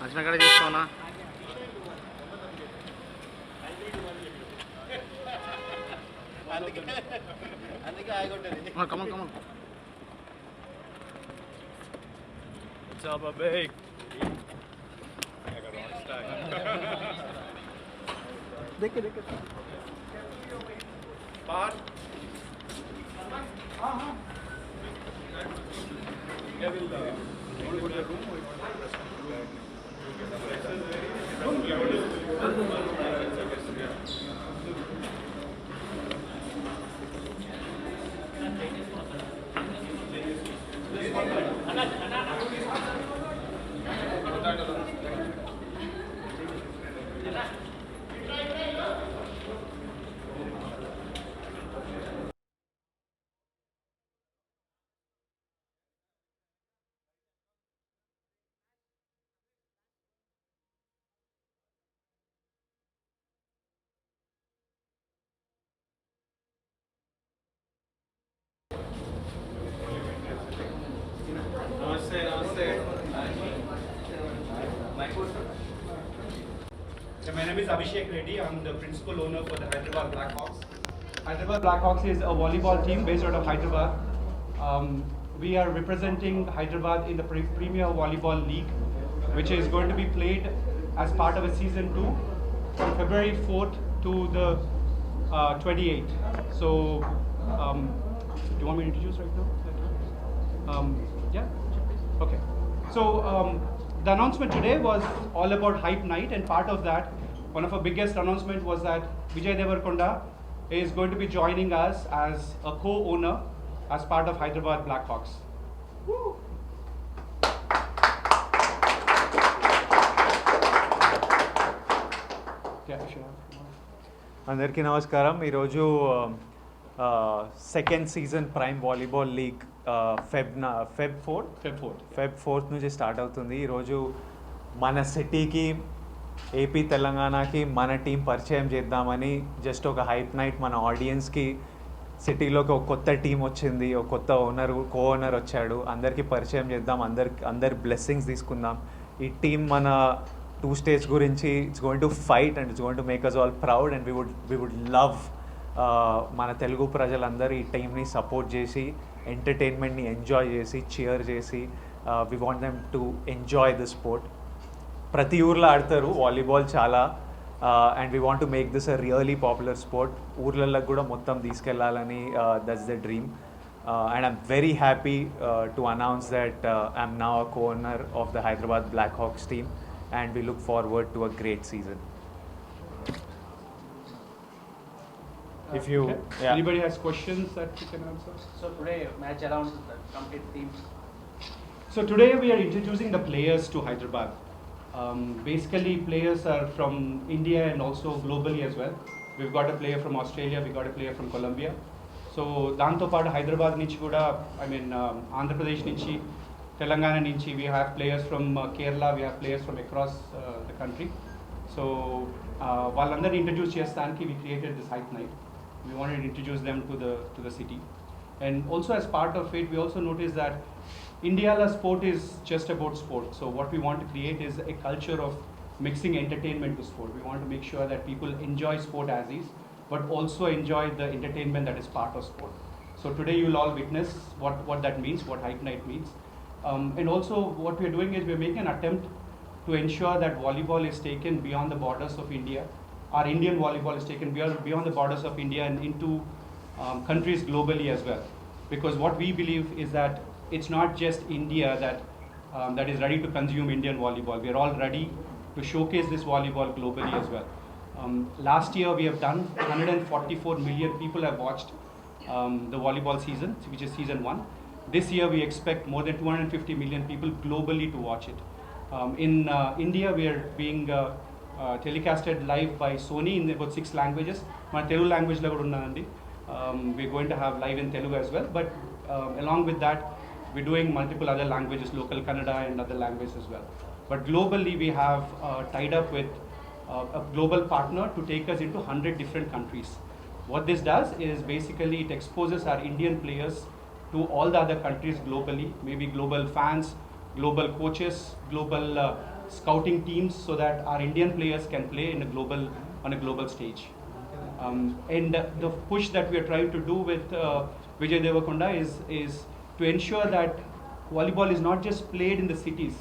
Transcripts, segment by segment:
వచ్చిన కాడ చేసుకోనా అందుకే ఆగొట్టది come on come on What's up, babe? I got wrong style. देखे बाहर हाँ क्या बिल था My name is Abhishek Reddy. I'm the principal owner for the Hyderabad Blackhawks. Hyderabad Blackhawks is a volleyball team based out of Hyderabad. We are representing Hyderabad in the Premier Volleyball League, which is going to be played as part of a season 2 from February 4th to the 28th. So, do you want me to introduce right now? Yeah? Okay. So, the announcement today was all about Hype Night, and part of that, one of our biggest announcement was that Vijay Deverakonda is going to be joining us as a co-owner as part of Hyderabad Blackhawks. Woo! అందరికీ నమస్కారం. ఈరోజు second season prime volleyball league Feb 4th నుంచి start అవుతుంది. ఈరోజు మన సిటీకి, AP తెలంగాణకి మన టీం పరిచయం చేద్దామని జస్ట్ ఒక హైప్ నైట్ మన ఆడియన్స్కి, సిటీలోకి ఒక కొత్త టీం వచ్చింది, ఒక కొత్త కో ఓనర్ వచ్చాడు, అందరికీ పరిచయం చేద్దాం, అందరి బ్లెస్సింగ్స్ తీసుకుందాం. ఈ టీం మన 2 states గురించి it's going to fight and it's going to make us all proud and we would love మన తెలుగు ప్రజలందరూ ఈ టీంని సపోర్ట్ చేసి, ఎంటర్టైన్మెంట్ని ఎంజాయ్ చేసి, చియర్ చేసి, we want them to enjoy the sport. ప్రతి ఊర్లో ఆడతారు వాలీబాల్ చాలా, and we want to make this a really popular sport. ఊర్లలో కూడా మొత్తం తీసుకెళ్లాలని that's the dream. And I'm very happy to announce that I'm now a co-owner of the Hyderabad Blackhawks team, and we look forward to a great season. If you Anybody has questions that you can answer? So today match around the complete teams. So today we are introducing the players to Hyderabad. Basically players are from India and also globally as well. We've got a player from Australia, we got a player from Colombia. So దాంతో పాటు హైదరాబాద్ నుంచి కూడా ఆంధ్రప్రదేశ్ నుంచి, తెలంగాణ నుంచి we have players from Kerala, we have players from across the country. So వాళ్ళందరినీ introduce చేస్తానికి we created this hype night. We wanted to introduce them to the city. And also as part of it, we also noticed that India's sport is just about sport. So what we want to create is a culture of mixing entertainment to sport. We want to make sure that people enjoy sport as is, but also enjoy the entertainment that is part of sport. So today you'll all witness what that means, what Hype Night means. And also what we're doing is we're making an attempt to ensure that volleyball is taken beyond the borders of India. Our Indian volleyball is taken beyond the borders of India and into countries globally as well. Because what we believe is that it's not just India that is ready to consume Indian volleyball. We're all ready to showcase this volleyball globally as well. Last year we have done 144 million people have watched the volleyball season, which is season 1. This year we expect more than 250 million people globally to watch it. In India we are being telecasted live by Sony in about 6 languages. My Telugu language lo kuda unnadandi. We're going to have live in Telugu as well, but along with that we're doing multiple other languages, local Kannada and other languages as well. But globally we have tied up with a global partner to take us into 100 different countries. What this does is basically it exposes our Indian players to all the other countries globally, maybe global fans, global coaches, global scouting teams so that our Indian players can play in a global on a global stage. And the push that we are trying to do with Vijay Deverakonda is to ensure that volleyball is not just played in the cities.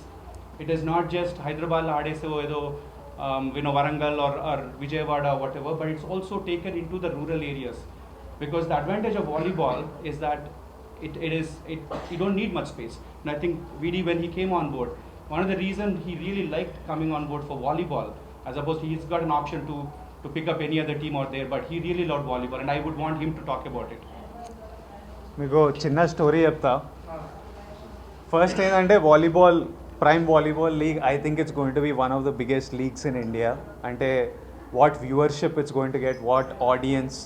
It is not just Hyderabad, Adeso, Varangal or Vijayawada, whatever, but it's also taken into the rural areas. Because the advantage of volleyball is that you don't need much space. And I think VD, when he came on board, one of the reasons he really liked coming on board for volleyball, as opposed to he's got an option to pick up any other team out there, but he really loved volleyball, and I would want him to talk about it. మీకు చిన్న story చెప్తా. First ఏంటంటే volleyball prime volleyball league I think it's going to be one of the biggest leagues in India. అంటే what viewership it's going to get, what audience,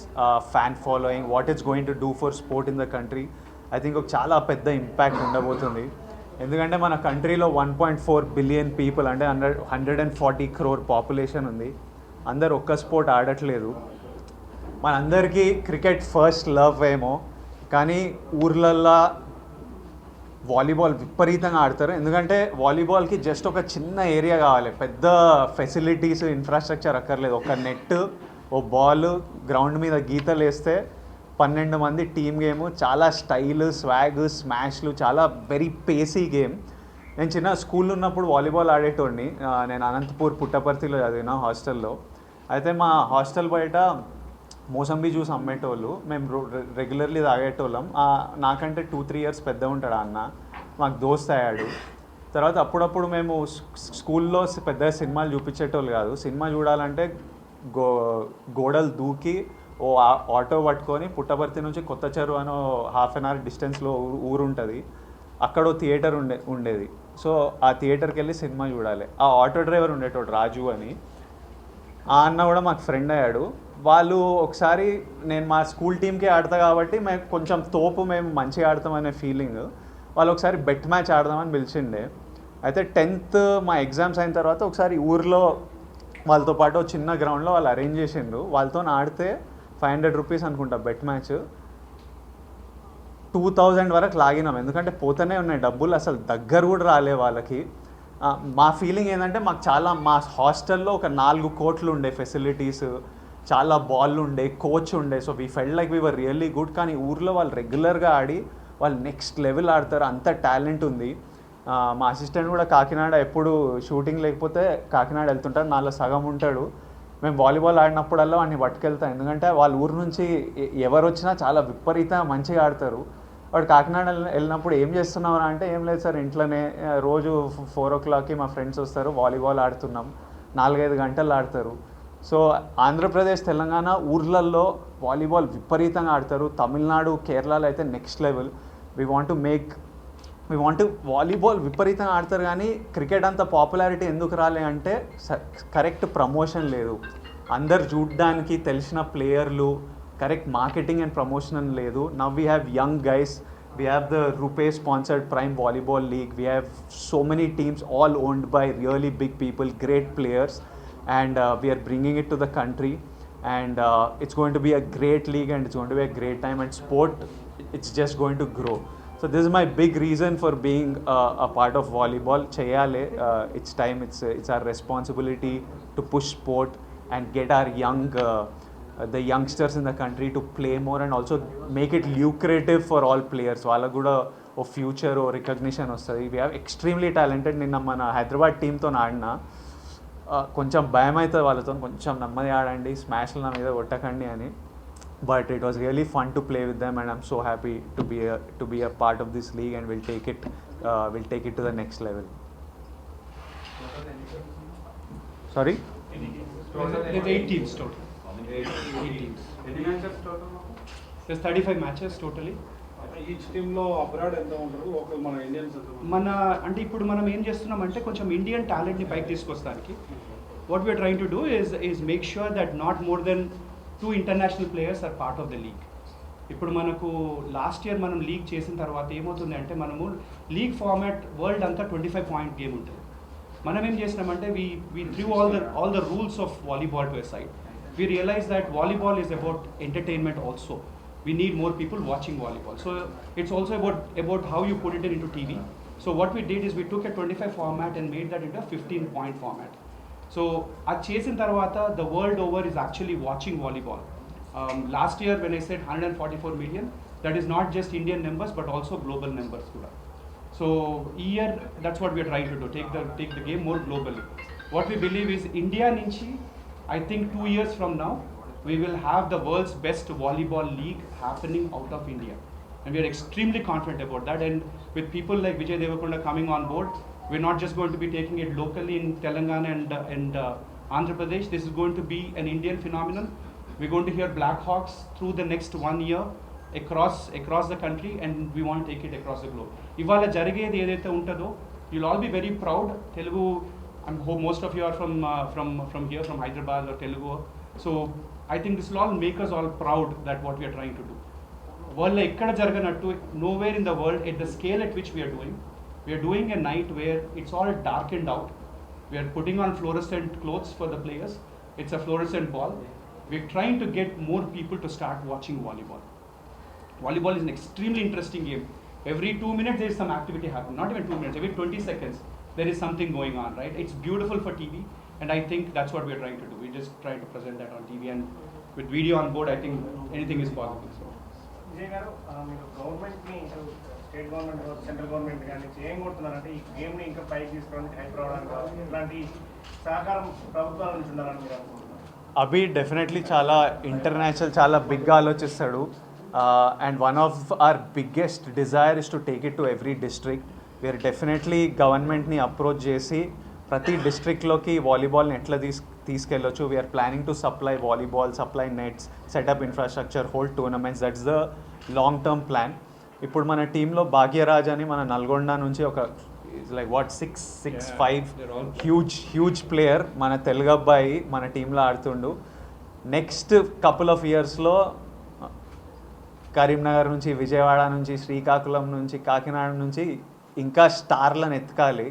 fan following, what it's going to do for sport in the country, I think ఒక చాలా పెద్ద impact ఉండబోతుంది. ఎందుకంటే మన కంట్రీలో 1.4 billion people, అంటే 140 crore population ఉంది. అందరు ఒక్క స్పోర్ట్ ఆడట్లేదు. మనందరికీ క్రికెట్ ఫస్ట్ లవ్ ఏమో, కానీ ఊర్లల్లో వాలీబాల్ విపరీతంగా ఆడతారు. ఎందుకంటే వాలీబాల్కి జస్ట్ ఒక చిన్న ఏరియా కావాలి, పెద్ద ఫెసిలిటీస్, ఇన్ఫ్రాస్ట్రక్చర్ అక్కర్లేదు. ఒక నెట్, ఓ బాల్, గ్రౌండ్ మీద గీతలు వేస్తే 12 మంది టీమ్ గేమ్, చాలా స్టైల్, స్వాగ్, స్మాష్లు, చాలా వెరీ పేసీ గేమ్. నేను చిన్న స్కూల్లో ఉన్నప్పుడు వాలీబాల్ ఆడేటోడిని. నేను అనంతపూర్ పుట్టపర్తిలో చదివిన హాస్టల్లో. అయితే మా హాస్టల్ బయట మోసంబి జ్యూస్ అమ్మేటోళ్ళు, మేము రెగ్యులర్లీ తాగేటోళ్ళం. నాకంటే 2-3 years పెద్ద ఉంటాడు అన్న, మాకు దోస్త్ అయ్యాడు. తర్వాత అప్పుడప్పుడు మేము స్కూల్లో పెద్దగా సినిమాలు చూపించేటోళ్ళు కాదు. సినిమా చూడాలంటే గోడలు దూకి ఓ ఆటో పట్టుకొని పుట్టపర్తి నుంచి కొత్త చెరువు అని ½ an hour డిస్టెన్స్లో ఊరు ఉంటుంది, అక్కడ థియేటర్ ఉండేది. సో ఆ థియేటర్కి వెళ్ళి సినిమా చూడాలి. ఆ ఆటో డ్రైవర్ ఉండేటోడు రాజు అని, ఆ అన్న కూడా మాకు ఫ్రెండ్ అయ్యాడు. వాళ్ళు ఒకసారి, నేను మా స్కూల్ టీమ్కి ఆడతా కాబట్టి మేము కొంచెం తోపు, మేము మంచిగా ఆడతామనే ఫీలింగ్, వాళ్ళు ఒకసారి బెట్ మ్యాచ్ ఆడదామని పిలిచిండే. అయితే 10th మా ఎగ్జామ్స్ అయిన తర్వాత ఒకసారి ఊర్లో వాళ్ళతో పాటు చిన్న గ్రౌండ్లో వాళ్ళు అరేంజ్ చేసిండ్రు. వాళ్ళతో ఆడితే 500 rupees అనుకుంటా బెట్ మ్యాచ్. 2000 వరకు లాగినాం, ఎందుకంటే పోతూనే ఉన్నాయి డబ్బులు, అసలు దగ్గర కూడా రాలే వాళ్ళకి. మా ఫీలింగ్ ఏంటంటే మా హాస్టల్లో ఒక 4 courts ఉండే, ఫెసిలిటీస్, చాలా బాల్ ఉండే, కోచ్ ఉండే. So we felt like we were really good. కానీ ఊర్లో వాళ్ళు రెగ్యులర్గా ఆడి వాళ్ళు నెక్స్ట్ లెవెల్ ఆడతారు, అంత టాలెంట్ ఉంది. మా అసిస్టెంట్ కూడా కాకినాడ, ఎప్పుడు షూటింగ్ లేకపోతే కాకినాడ వెళ్తుంటాడు, నాలో సగం ఉంటాడు. మేము వాలీబాల్ ఆడినప్పుడల్లా వాడిని పట్టుకెళ్తాం, ఎందుకంటే వాళ్ళ ఊరు నుంచి ఎవరు వచ్చినా చాలా విపరీతంగా మంచిగా ఆడతారు. వాడు కాకినాడ వెళ్ళినప్పుడు ఏం చేస్తున్నావు అంటే, ఏం లేదు సార్, ఇంట్లోనే రోజు 4 o'clockకి మా ఫ్రెండ్స్ వస్తారు, వాలీబాల్ ఆడుతున్నాం, 4-5 గంటలు ఆడతారు. సో ఆంధ్రప్రదేశ్, తెలంగాణ ఊర్లల్లో వాలీబాల్ విపరీతంగా ఆడతారు. తమిళనాడు, కేరళలో అయితే next level. We want volleyball విపరీతంగా ఆడతారు. కానీ క్రికెట్ అంత పాపులారిటీ ఎందుకు రాలే అంటే కరెక్ట్ ప్రమోషన్ లేదు, అందరు చూడడానికి తెలిసిన ప్లేయర్లు, కరెక్ట్ మార్కెటింగ్ అండ్ ప్రమోషన్ లేదు. Now we have young guys, we have the Rupee sponsored Prime Volleyball League, we have so many teams all owned by really big people, great players, and we are bringing it to the country, and it's going to be a great league, and it's going to be a great time, and sport, it's just going to grow. So this is my big reason for being a part of volleyball. Cheyale, it's time, it's our responsibility to push sport and get our the youngsters in the country to play more, and also make it lucrative for all players. Vallaku kuda o future or recognition ostadi. We have extremely talented. Ninna mana Hyderabad team tho aadna koncham bayam aitadi vallatho, koncham nammadi aadandi, smash la meeda koట్టకండి అని. But it was really fun to play with them, and I'm so happy to be a part of this league, and we'll take it to the next level. Sorry? There's 8 teams total. 8 teams. Any matches total? There's 35 matches totally. Each టీంలో abroad ఎంత ఉంటారు, ఒక మన Indians అంటే ఇప్పుడు మనం ఏం చేస్తున్నామంటే కొంచెం ఇండియన్ టాలెంట్ని పైకి తీసుకొస్తానికి what we're trying to do is make sure that not more than 2 international players are part of the league. ఇప్పుడు మనకు లాస్ట్ ఇయర్ మనం లీగ్ చేసిన తర్వాత ఏమవుతుంది అంటే, మనము లీగ్ ఫార్మాట్ వరల్డ్ అంతా 25 point గేమ్ ఉంటుంది. మనం ఏం చేసినామంటే we threw all the rules of volleyball to a side. We realized that volleyball is about entertainment also. We need more people watching volleyball. So it's also about how you put it into TV. So what we did is we took a 25 format and made that into a 15-point format. So at Chasin Tarvata, the world over is actually watching volleyball. Last year when I said 144 million, that is not just Indian numbers but also global numbers. So year, that's what we are trying to do, take the game more globally. What we believe is India Ninchi, I think 2 years from now, we will have the world's best volleyball league happening out of India. And we are extremely confident about that. And with people like Vijay Deverakonda coming on board, we're not just going to be taking it locally in Telangana and Andhra Pradesh. This is going to be an Indian phenomenon. We're going to hear Black Hawks through the next 1 year across the country, and we want to take it across the globe. Ivala jarigedi edaithe untado, you'll all be very proud. Telugu, I hope most of you are from here, from Hyderabad or Telugu. So I think this will all make us all proud that what we are trying to do. World lo ekkada jaraganattu, nowhere in the world at the scale at which we are doing a night where it's all darkened out. We are putting on fluorescent clothes for the players. It's a fluorescent ball. We're trying to get more people to start watching volleyball. Volleyball is an extremely interesting game. Every 2 minutes there is some activity happening. Not even 2 minutes, every 20 seconds there is something going on, right? It's beautiful for TV, and I think that's what we're trying to do. We're just trying to present that on TV, and with video on board, I think anything is possible. So. Vijay garu, మీరు గవర్నమెంట్ని state government central government కానీ ఏం కొడుతున్నారంటే ఈ గేమ్ని ఇంకా పైకి తీసుకోవడానికి hype రావడానికి ఇలాంటి సహకారం ప్రభుత్వాల నుంచి ఉండాలని మీరు అనుకుంటున్నారు? అభి డెఫినెట్లీ చాలా ఇంటర్నేషనల్, చాలా బిగ్గా ఆలోచిస్తాడు. And one of our biggest desire is to take it to every district. We are definitely governmentని అప్రోచ్ చేసి ప్రతి డిస్ట్రిక్ట్లోకి వాలీబాల్ని ఎట్లా తీసుకెళ్ళొచ్చు. We're planning to supply volleyball, supply nets, set up infrastructure, hold tournaments. That's the long term plan. ఇప్పుడు మన టీంలో భాగ్యరాజ్ అని మన నల్గొండ నుంచి ఒక లైక్ 6'5" హ్యూజ్ ప్లేయర్, మన తెలుగు అబ్బాయి మన టీంలో ఆడుతుండు. నెక్స్ట్ కపుల్ ఆఫ్ ఇయర్స్లో కరీంనగర్ నుంచి, విజయవాడ నుంచి, శ్రీకాకుళం నుంచి, కాకినాడ నుంచి ఇంకా స్టార్లను ఎత్తుకాలి.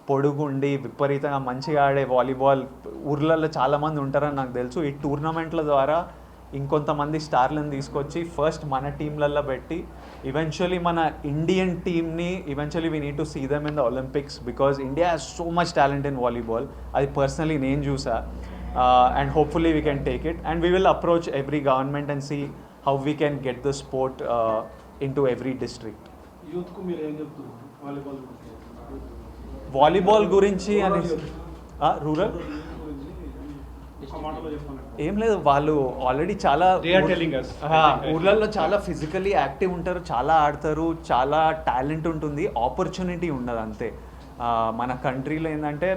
పొడుగుండి విపరీతంగా మంచిగా ఆడే వాలీబాల్ ఊర్లలో చాలామంది ఉంటారని నాకు తెలుసు. ఈ టూర్నమెంట్ల ద్వారా ఇంకొంతమంది స్టార్లను తీసుకొచ్చి ఫస్ట్ మన టీంలలో పెట్టి ఈవెన్చువలీ మన ఇండియన్ టీమ్ని eventually we need to see them in the Olympics, because India has so much talent in volleyball. అది పర్సనలీ నేను చూసా. And hopefully we can take it, and we will approach every government and see how we can get the sport into every district. Youth కు మీరు ఏం చెప్తున్నారు volleyball గురించి అని rural ఏం లేదు, వాళ్ళు ఆల్రెడీ చాలా ఊర్లలో చాలా ఫిజికలీ యాక్టివ్ ఉంటారు, చాలా ఆడతారు, చాలా టాలెంట్ ఉంటుంది, ఆపర్చునిటీ ఉండదు అంతే. మన కంట్రీలో ఏంటంటే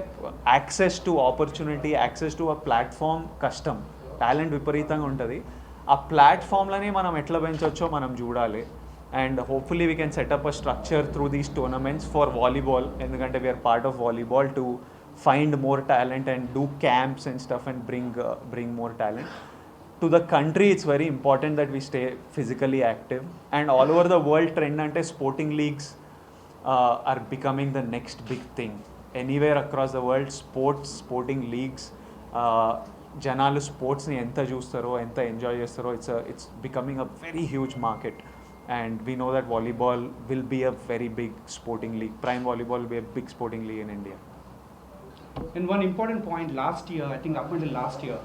access to opportunity, access to a platform కష్టం. టాలెంట్ విపరీతంగా ఉంటుంది. ఆ ప్లాట్ఫామ్లని మనం ఎట్లా పెంచవచ్చో మనం చూడాలి. And hopefully we can set up a structure through these tournaments for volleyball, ఎందుకంటే we're part of volleyball, to find more talent and do camps and stuff and bring more talent to the country. It's very important that we stay physically active, and all over the world trend ante sporting leagues are becoming the next big thing. Anywhere across the world, sporting leagues, janalu sports ni enta chustaro, enta enjoy chestaro, it's becoming a very huge market, and we know that volleyball will be a very big sporting league. Prime volleyball will be a big sporting league in India. And one important point, last year, I think up until last year,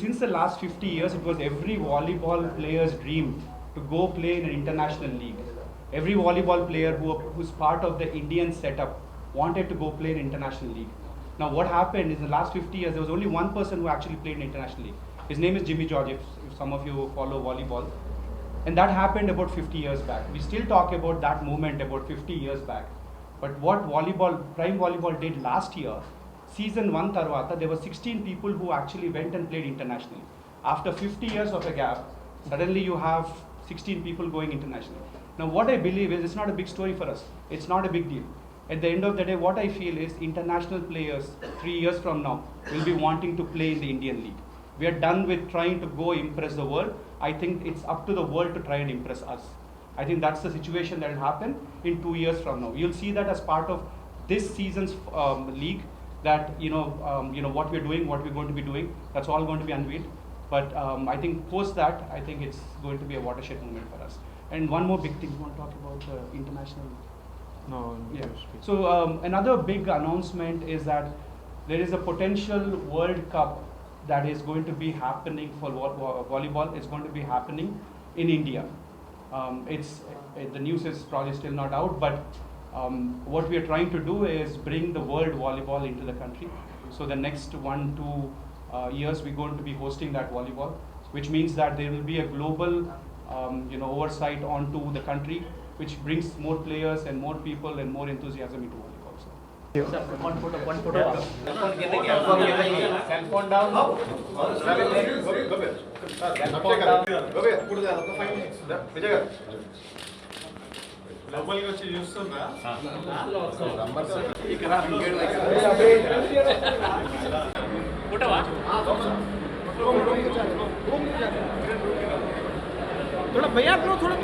since the last 50 years, it was every volleyball player's dream to go play in an international league. Every volleyball player who's part of the Indian setup wanted to go play in an international league. Now what happened is in the last 50 years, there was only one person who actually played in an international league. His name is Jimmy George, if some of you follow volleyball. And that happened about 50 years back. We still talk about that moment about 50 years back. But what Prime Volleyball did last year, season 1 tarvata, there were 16 people who actually went and played internationally. After 50 years of a gap, suddenly you have 16 people going internationally. Now what I believe is, it's not a big story for us. It's not a big deal. At the end of the day, what I feel is international players 3 years from now will be wanting to play in the Indian league. We are done with trying to go impress the world. I think it's up to the world to try and impress us. I think that's the situation that will happen in 2 years from now. You'll see that as part of this season's league, that what we're doing, what we're going to be doing, that's all going to be unveiled. But I think post that, I think it's going to be a watershed moment for us. And one more big thing, we want to talk about international No. Yeah. So another big announcement is that there is a potential World Cup that is going to be happening for volleyball. It's going to be happening in India. The news is probably still not out, but what we are trying to do is bring the world volleyball into the country. So the next 1-2 years we're going to be hosting that volleyball, which means that there will be a global oversight onto the country, which brings more players and more people and more enthusiasm into volleyball. So. One photo. Cell phone down. లోపలికి వచ్చి చూస్తుందా थोड़ा भैया थोड़ा